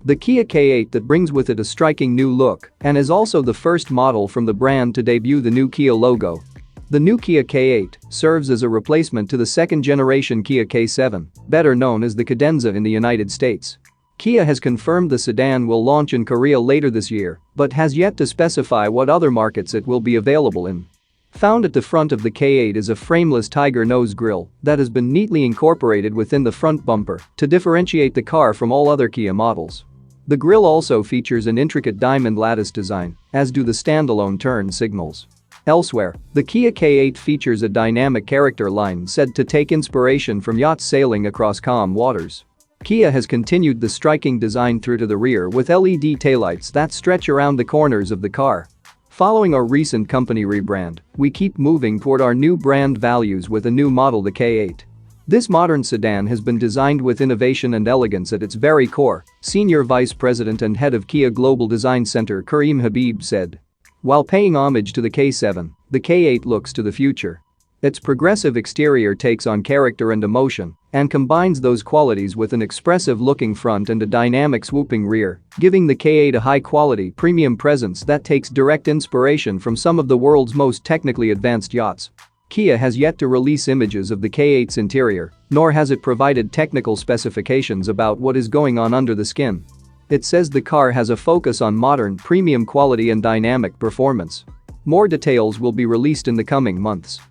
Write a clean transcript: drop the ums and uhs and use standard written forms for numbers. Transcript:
The Kia K8 that brings with it a striking new look and is also the first model from the brand to debut the new Kia logo. The new Kia K8 serves as a replacement to the second-generation Kia K7, better known as the Cadenza in the United States. Kia has confirmed the sedan will launch in Korea later this year, but has yet to specify what other markets it will be available in. Found at the front of the K8 is a frameless tiger nose grille that has been neatly incorporated within the front bumper to differentiate the car from all other Kia models. The grille also features an intricate diamond lattice design, as do the standalone turn signals. Elsewhere, the Kia K8 features a dynamic character line said to take inspiration from yachts sailing across calm waters. Kia has continued the striking design through to the rear with LED taillights that stretch around the corners of the car. Following our recent company rebrand, we keep moving toward our new brand values with a new model, the K8. This modern sedan has been designed with innovation and elegance at its very core, Senior Vice President and Head of Kia Global Design Center Kareem Habib said. While paying homage to the K7, the K8 looks to the future. Its progressive exterior takes on character and emotion and combines those qualities with an expressive-looking front and a dynamic swooping rear, giving the K8 a high-quality premium presence that takes direct inspiration from some of the world's most technically advanced yachts. Kia has yet to release images of the K8's interior, nor has it provided technical specifications about what is going on under the skin. It says the car has a focus on modern, premium quality and dynamic performance. More details will be released in the coming months.